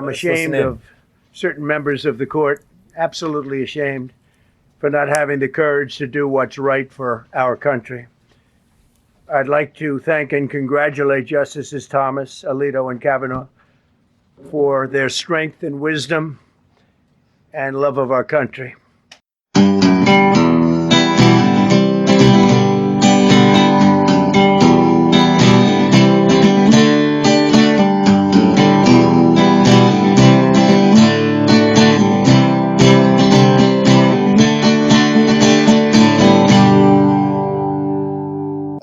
ashamed of certain members of the court, absolutely ashamed, for not having the courage to do what's right for our country. I'd like to thank and congratulate Justices Thomas, Alito, and Kavanaugh for their strength and wisdom and love of our country.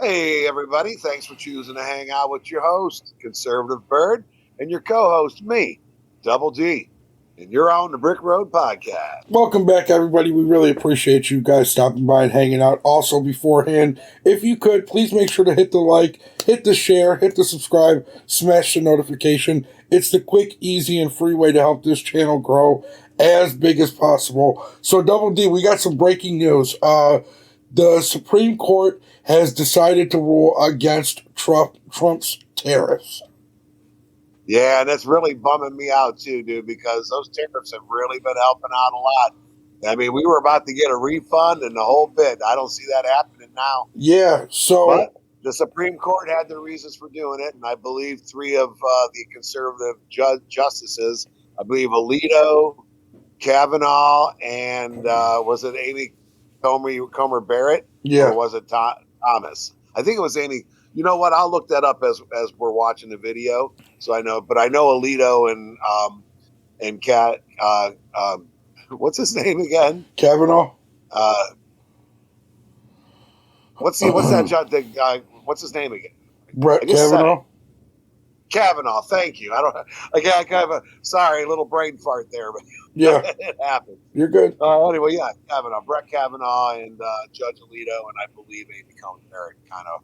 Hey, everybody. Thanks for choosing to hang out with your host, Conservative Bird, and your co-host, me, Double D. And you're on the Brick Road Podcast. Welcome back, everybody. We really appreciate you guys stopping by and hanging out. Also, beforehand, if you could, please make sure to hit the like, hit the share, hit the subscribe, smash the notification. It's the quick, easy, and free way to help this channel grow as big as possible. So, Double D, we got some breaking news. The Supreme Court has decided to rule against Trump's tariffs. Yeah, that's really bumming me out too, dude, because those tariffs have really been helping out a lot. I mean, we were about to get a refund and the whole bit. I don't see that happening now. Yeah, so... But the Supreme Court had their reasons for doing it, and I believe three of the conservative justices, I believe Alito, Kavanaugh, and was it Amy Comer Barrett? Yeah. Or was it Thomas? I think it was Amy. You know what? I'll look that up as we're watching the video, so I know. But I know Alito and Cat. What's his name again? Kavanaugh. What's that guy? What's his name again? Brett Kavanaugh. Kavanaugh. Thank you. I kind of a sorry, little brain fart there, but yeah, it happened. You're good. Anyway, yeah, Kavanaugh, Brett Kavanaugh, and Judge Alito, and I believe Amy Coney Barrett kind of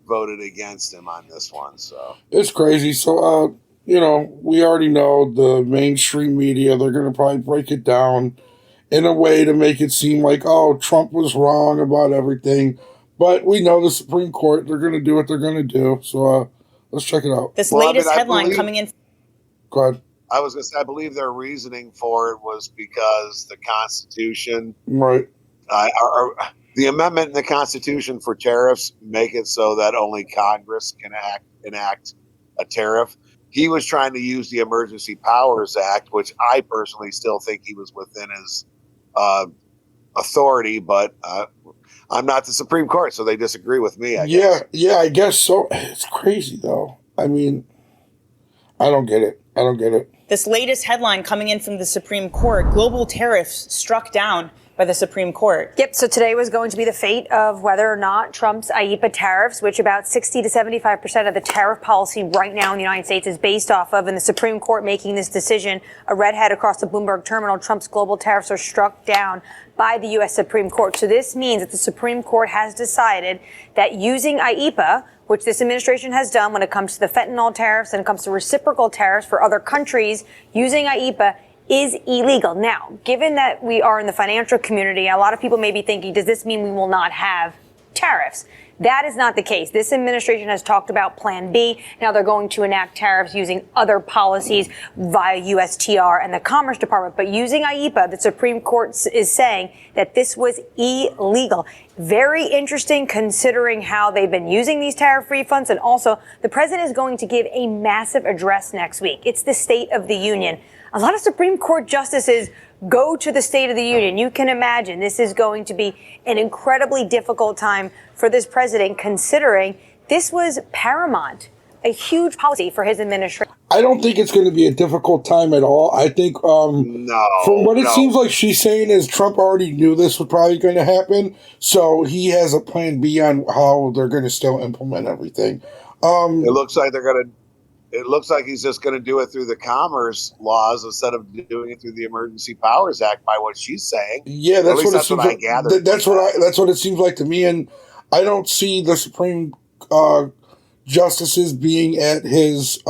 voted against him on this one. So it's crazy. So, we already know the mainstream media, they're going to probably break it down in a way to make it seem like, oh, Trump was wrong about everything. But we know the Supreme Court, they're going to do what they're going to do. So let's check it out. This latest headline coming in. Go ahead. I was going to say, I believe their reasoning for it was because the Constitution, right? The amendment in the Constitution for tariffs make it so that only Congress can enact a tariff. He was trying to use the Emergency Powers Act, which I personally still think he was within his authority, but I'm not the Supreme Court, so they disagree with me, I guess. Yeah, I guess so. It's crazy, though. I mean, I don't get it. This latest headline coming in from the Supreme Court, global tariffs struck down by the Supreme Court. Yep, so today was going to be the fate of whether or not Trump's IEEPA tariffs, which about 60 to 75% of the tariff policy right now in the United States is based off of, and the Supreme Court making this decision, a redhead across the Bloomberg terminal, Trump's global tariffs are struck down by the U.S. Supreme Court. So this means that the Supreme Court has decided that using IEEPA, which this administration has done when it comes to the fentanyl tariffs and it comes to reciprocal tariffs for other countries, using IEEPA is illegal. Now, given that we are in the financial community, a lot of people may be thinking, does this mean we will not have tariffs? That is not the case. This administration has talked about Plan B. Now they're going to enact tariffs using other policies via USTR and the Commerce Department. But using IEEPA, the Supreme Court is saying that this was illegal. Very interesting considering how they've been using these tariff refunds. And also, the president is going to give a massive address next week. It's the State of the Union. A lot of Supreme Court justices go to the State of the Union. You can imagine this is going to be an incredibly difficult time for this president, considering this was paramount, a huge policy for his administration. I don't think it's going to be a difficult time at all. I think from what it seems like she's saying is Trump already knew this was probably going to happen, so he has a plan B on how they're going to still implement everything. It looks like they're going to. It looks like he's just going to do it through the commerce laws instead of doing it through the Emergency Powers Act, by what she's saying. Yeah, that's what it seems like. I gathered. That's what it seems like to me, and I don't see the Supreme justices being at his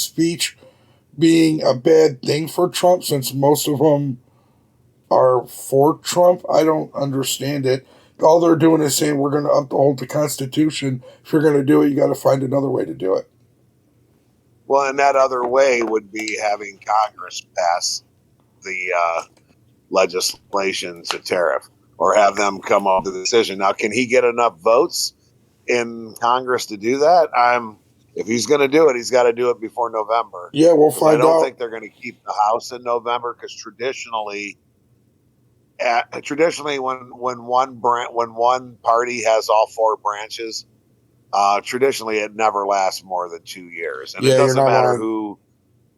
speech being a bad thing for Trump, since most of them are for Trump. I don't understand it. All they're doing is saying we're going to uphold the Constitution. If you're going to do it, you got to find another way to do it. Well, and that other way would be having Congress pass the legislation to tariff, or have them come up with a decision. Now, can he get enough votes in Congress to do that? If he's going to do it, he's got to do it before November. Yeah, we'll find out. I don't think they're going to keep the House in November, because traditionally, when one party has all four branches, traditionally it never lasts more than 2 years, and it doesn't matter who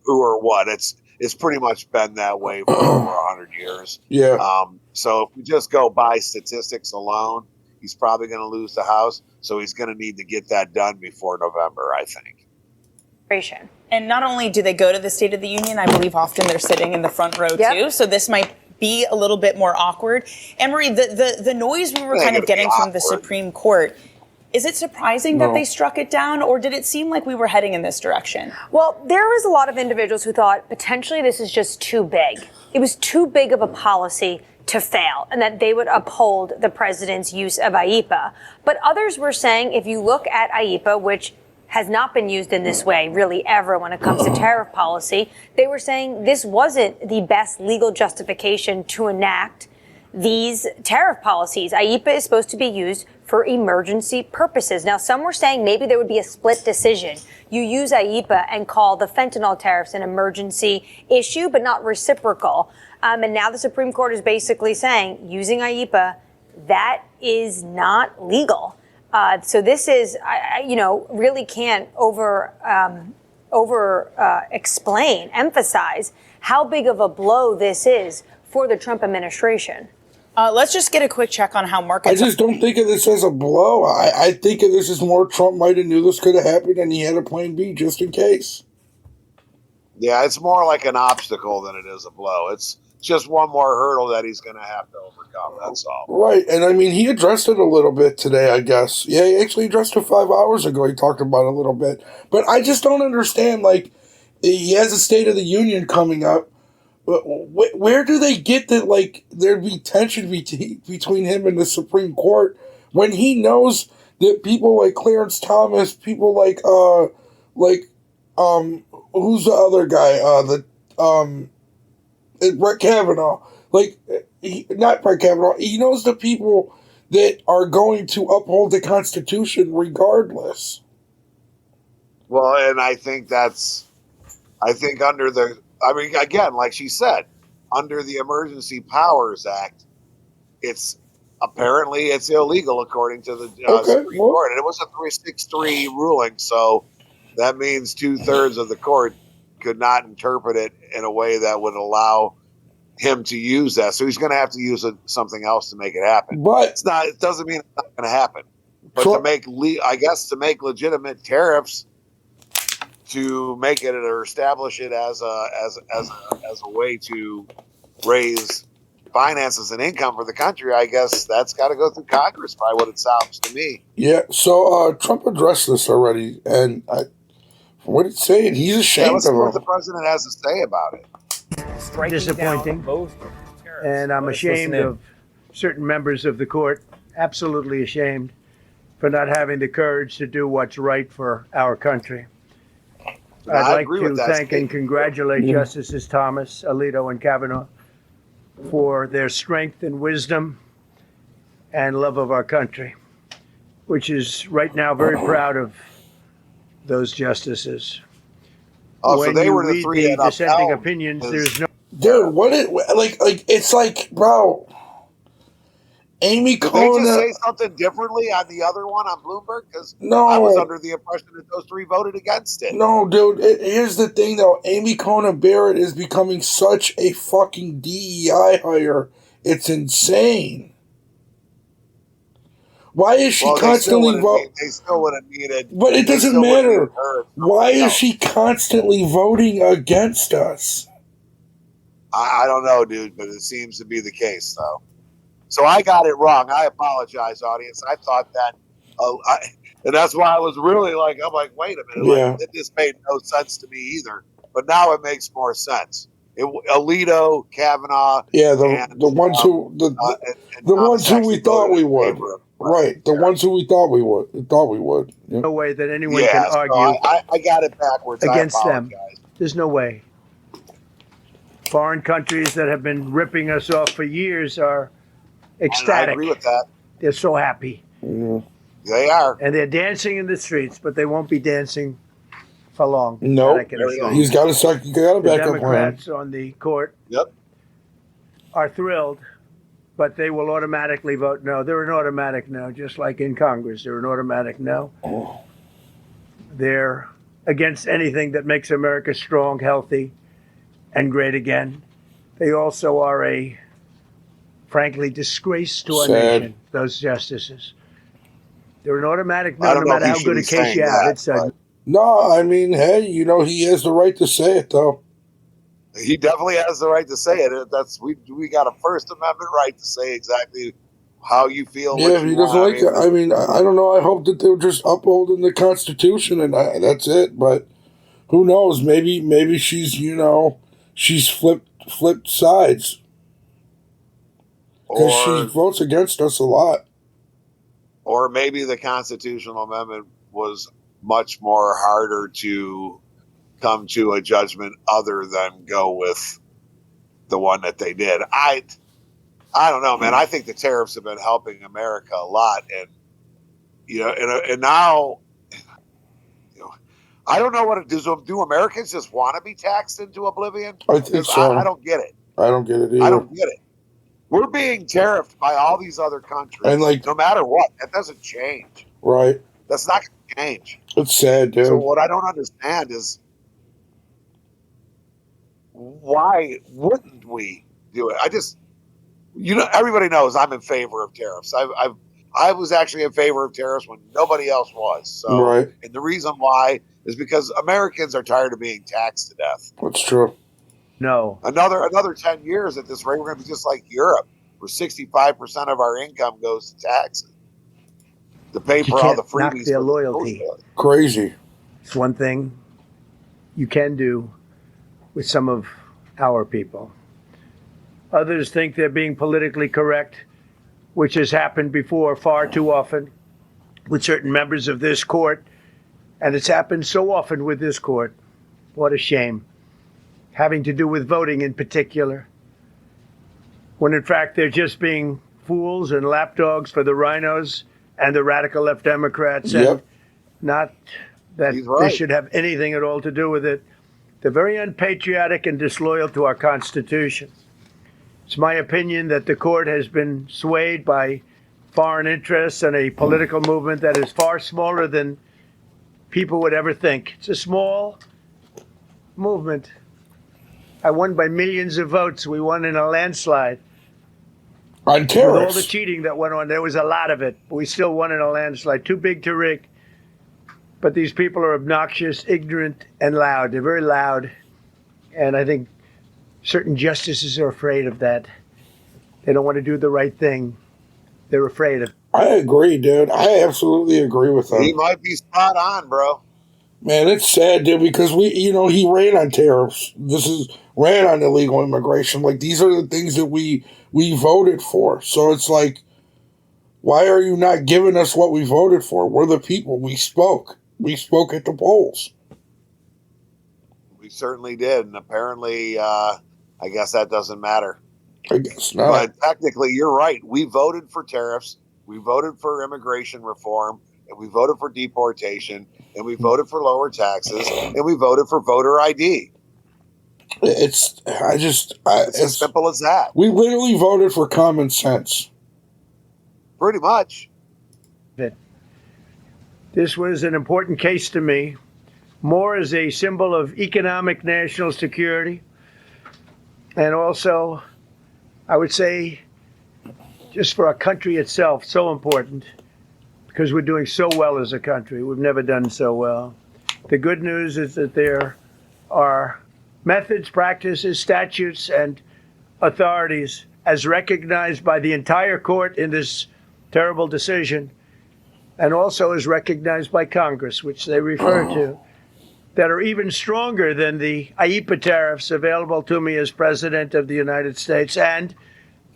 or what. It's pretty much been that way for over 100 years. Yeah. So if we just go by statistics alone, he's probably going to lose the House. So he's going to need to get that done before November, I think. And not only do they go to the State of the Union, I believe often they're sitting in the front row too. So this might be a little bit more awkward. Anne-Marie, the noise we were kind of getting from the Supreme Court, is it surprising that they struck it down, or did it seem like we were heading in this direction? Well, there was a lot of individuals who thought potentially this is just too big. It was too big of a policy to fail, and that they would uphold the president's use of IEPA. But others were saying, if you look at IEPA, which has not been used in this way really ever when it comes to tariff policy, they were saying this wasn't the best legal justification to enact these tariff policies. IEPA is supposed to be used for emergency purposes. Now, some were saying maybe there would be a split decision. You use IEPA and call the fentanyl tariffs an emergency issue, but not reciprocal. And now the Supreme Court is basically saying using IEPA, that is not legal. So this is, really can't emphasize how big of a blow this is for the Trump administration. Let's just get a quick check on how markets. I just don't think of this as a blow. I think of this as more Trump might have knew this could have happened, and he had a plan B just in case. Yeah, it's more like an obstacle than it is a blow. It's just one more hurdle that he's going to have to overcome. That's all. Right, and I mean, he addressed it a little bit today, I guess. Yeah, he actually addressed it 5 hours ago. He talked about it a little bit. But I just don't understand, like, he has a State of the Union coming up. Where do they get that, like, there'd be tension between him and the Supreme Court when he knows that people like Clarence Thomas, people like, who's the other guy? Brett Kavanaugh. Not Brett Kavanaugh. He knows the people that are going to uphold the Constitution regardless. Well, and I think again, like she said, under the Emergency Powers Act, it's illegal according to the Supreme Court. And it was a 3-6-3 ruling, so that means 2/3 of the court could not interpret it in a way that would allow him to use that. So he's going to have to use something else to make it happen. But it doesn't mean it's not going to happen. But to make legitimate tariffs, to make it or establish it as a way to raise finances and income for the country, I guess that's got to go through Congress, by what it sounds to me. Yeah, so Trump addressed this already, and from what it's saying, he's ashamed of what it. the president has to say about it. Disappointing, and I'm ashamed of certain members of the court, absolutely ashamed, for not having the courage to do what's right for our country. I'd like to thank and congratulate Justices Thomas, Alito, and Kavanaugh for their strength and wisdom and love of our country, which is right now very proud of those justices. Oh, when so they you were the read three the that dissenting upheld opinions, there's no. Dude, it's like, bro, Amy Did Coney. they just say something differently on the other one on Bloomberg? Because No. I was under the impression that those three voted against it. No, dude, here's the thing, though. Amy Coney Barrett is becoming such a fucking DEI hire. It's insane. Why is she constantly voting? They still would have needed. But it doesn't matter. Why is she constantly voting against us? I don't know, dude, but it seems to be the case, though. So I got it wrong. I apologize, audience. I thought that, and that's why I was really I'm like, wait a minute. Yeah. Like, this made no sense to me either. But now it makes more sense. Alito, Kavanaugh. Yeah, the ones who we thought we would. Right. The ones who we thought we would. Yeah. No way that anyone can so argue I got it backwards. against I them. apologize. There's no way. Foreign countries that have been ripping us off for years are ecstatic. I agree with that. They're so happy. Yeah. They are. And they're dancing in the streets, but they won't be dancing for long. No, That I can assure you. he's got a The backup plan. Democrats on the court Yep. are thrilled, but they will automatically vote no. They're an automatic no, just like in Congress. They're an automatic no. They're against anything that makes America strong, healthy, and great again. They also are a, frankly, disgrace to our Sad. nation, those justices. They're an automatic I no, don't no know matter if how you good a should be case saying you have. that, It's a No, I mean, hey, he has the right to say it, though. He definitely has the right to say it. That's we got a First Amendment right to say exactly how you feel. Yeah, if he doesn't like it. I mean, I don't know. I hope that they're just upholding the Constitution and that's it. But who knows? Maybe she's she's flipped sides because she votes against us a lot. Or maybe the constitutional amendment was much more harder to come to a judgment other than go with the one that they did. I don't know, man. I think the tariffs have been helping America a lot, and and now, I don't know what it does. Do Americans just want to be taxed into oblivion? I think so. I don't get it. I don't get it either. I don't get it. We're being tariffed by all these other countries, And no matter what. That doesn't change. Right. That's not going to change. It's sad, dude. So what I don't understand is why wouldn't we do it? I just, everybody knows I'm in favor of tariffs. I was actually in favor of tariffs when nobody else was. So, Right. And the reason why is because Americans are tired of being taxed to death. That's true. no. Another 10 years at this rate, we're going to be just like Europe, where 65% of our income goes to taxes to pay You for all can't the knock freebies. their for the loyalty. social. Crazy. It's one thing you can do with some of our people. Others think they're being politically correct, which has happened before far too often with certain members of this court. And it's happened so often with this court. What a shame. Having to do with voting in particular. When in fact they're just being fools and lapdogs for the rhinos and the radical left Democrats. Yep. And not that He's right. they should have anything at all to do with it. They're very unpatriotic and disloyal to our Constitution. It's my opinion that the court has been swayed by foreign interests and a political movement that is far smaller than people would ever think. It's a small movement. I won by millions of votes. We won in a landslide. On With all the tariffs. cheating that went on, there was a lot of it. But we still won in a landslide. Too big to rig. But these people are obnoxious, ignorant, and loud. They're very loud. And I think certain justices are afraid of that. They don't want to do the right thing. They're afraid of. I agree, dude. I absolutely agree with He them. might be spot on, bro. Man, it's sad, dude, because he ran on tariffs. Ran on illegal immigration. Like, these are the things that we voted for. So it's like, why are you not giving us what we voted for? We're the people. We spoke. We spoke at the polls. We certainly did. And apparently, I guess that doesn't matter. I guess not. But technically, you're right. We voted for tariffs. We voted for immigration reform. And we voted for deportation. And we voted for lower taxes. And we voted for voter ID. It's As simple as that. we literally voted for common sense. Pretty much. This was an important case to me, more as a symbol of economic national security. And also, I would say, just for our country itself, so important, because we're doing so well as a country. We've never done so well. The good news is that there are methods, practices, statutes, and authorities, as recognized by the entire court in this terrible decision, and also as recognized by Congress, which they refer to, that are even stronger than the IEEPA tariffs available to me as President of the United States, and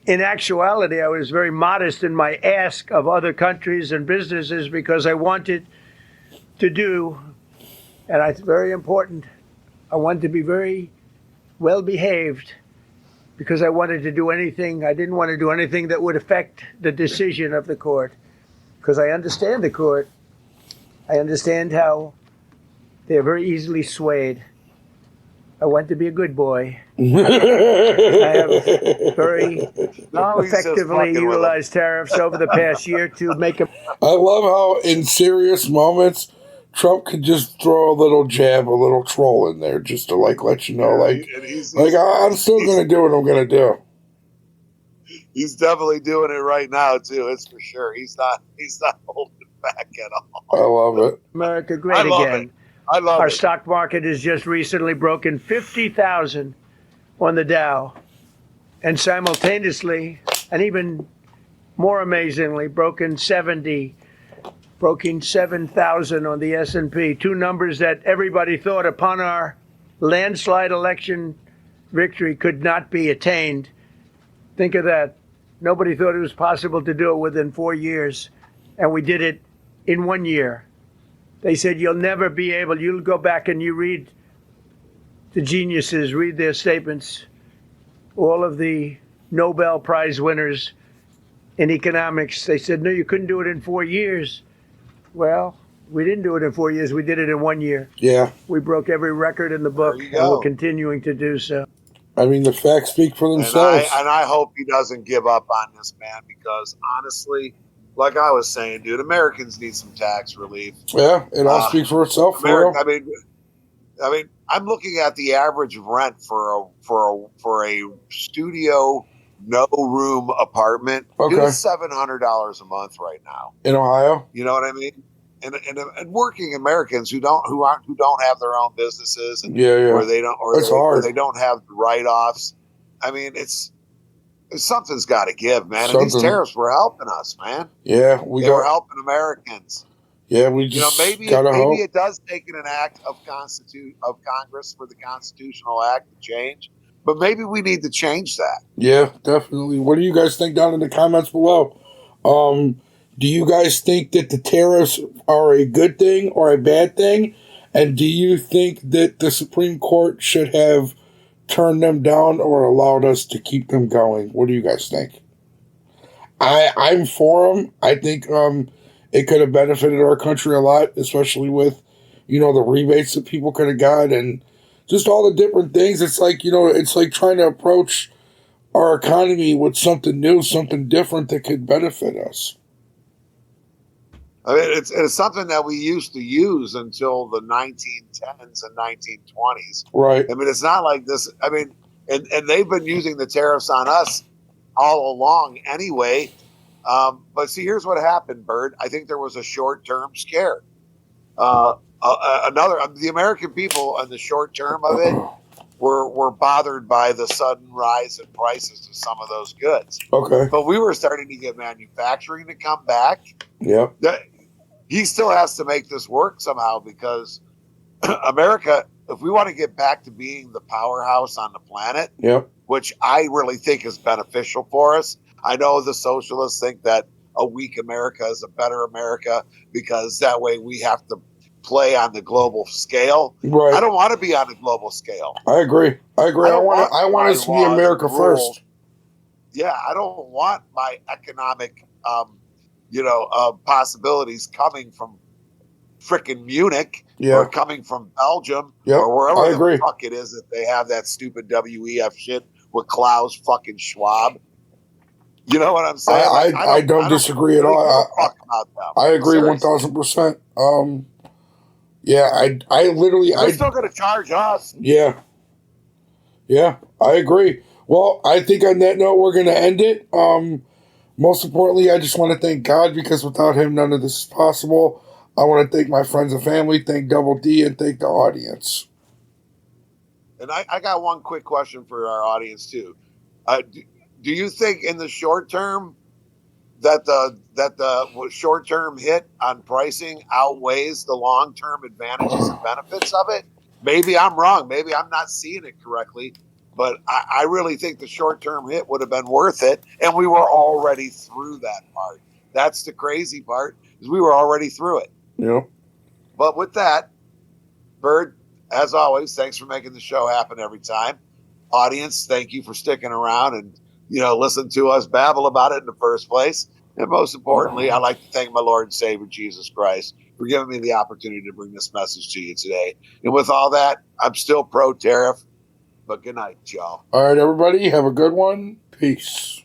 in actuality, I was very modest in my ask of other countries and businesses because I wanted to do, and it's very important, I wanted to be very well behaved because I wanted to do anything, I didn't want to do anything that would affect the decision of the court because I understand the court. I understand how they're very easily swayed. I want to be a good boy. I have very effectively utilized tariffs over the past year to make a. I love how in serious moments, Trump could just throw a little jab, a little troll in there just to like let you know, I'm still going to do what I'm going to do. He's definitely doing it right now too. It's for sure. He's not holding back at all. I love it. America great again. I love it. Our stock market has just recently broken 50,000 on the Dow, and simultaneously, and even more amazingly, broken 7,000 on the S&P. Two numbers that everybody thought upon our landslide election victory could not be attained. Think of that. Nobody thought it was possible to do it within 4 years, and we did it in 1 year. They said you'll never be able, you'll go back and you read the geniuses, read their statements, all of the Nobel Prize winners in economics. They said, no, you couldn't do it in 4 years. Well, we didn't do it in 4 years. We did it in 1 year. Yeah. We broke every record in the book, and we're continuing to do so. I mean, the facts speak for themselves. And I hope he doesn't give up on this, man, because honestly, like I was saying, dude, Americans need some tax relief. Yeah, it all speaks for itself. I mean, I'm looking at the average rent for a studio, no room apartment. Okay. It's $700 a month right now in Ohio. You know what I mean? And working Americans who don't have their own businesses, and or they don't have the write-offs. I mean, something's got to give, man. And these tariffs were helping us, man. Yeah, they were helping Americans. Yeah, we just maybe it does take an act of Congress for the Constitutional Act to change, but maybe we need to change that. Yeah, definitely. What do you guys think down in the comments below? Do you guys think that the tariffs are a good thing or a bad thing? And do you think that the Supreme Court should have turned them down or allowed us to keep them going? What do you guys think? I'm for them. I think it could have benefited our country a lot, especially with, the rebates that people could have got and just all the different things. It's like, it's like trying to approach our economy with something new, something different that could benefit us. I mean, it's something that we used to use until the 1910s and 1920s. Right. I mean, it's not like this. I mean, and they've been using the tariffs on us all along anyway. But see, here's what happened, Bert. I think there was a short-term scare. The American people on the short term of it were bothered by the sudden rise in prices of some of those goods. Okay. But we were starting to get manufacturing to come back. Yeah. He still has to make this work somehow because America, if we want to get back to being the powerhouse on the planet, which I really think is beneficial for us. I know the socialists think that a weak America is a better America because that way we have to play on the global scale. Right. I don't want to be on the global scale. I agree. I want us to be America first. Yeah, I don't want my economic possibilities coming from frickin' Munich or coming from Belgium or wherever the fuck it is that they have that stupid WEF shit with Klaus fucking Schwab. You know what I'm saying? I don't disagree at all. I agree 1,000%. I literally. They're still going to charge us. Yeah, I agree. Well, I think on that note, we're going to end it. Most importantly, I just want to thank God because without Him, none of this is possible. I want to thank my friends and family, thank Double D, and thank the audience. And I got one quick question for our audience too. Do you think in the short term that the short term hit on pricing outweighs the long term advantages and benefits of it? Maybe I'm wrong. Maybe I'm not seeing it correctly. But I really think the short-term hit would have been worth it, and we were already through that part. That's the crazy part, is we were already through it. Yeah. But with that, Bird, as always, thanks for making the show happen every time. Audience, thank you for sticking around and, listen to us babble about it in the first place. And most importantly, I'd like to thank my Lord and Savior, Jesus Christ, for giving me the opportunity to bring this message to you today. And with all that, I'm still pro-tariff, but good night, y'all. All right, everybody, have a good one. Peace.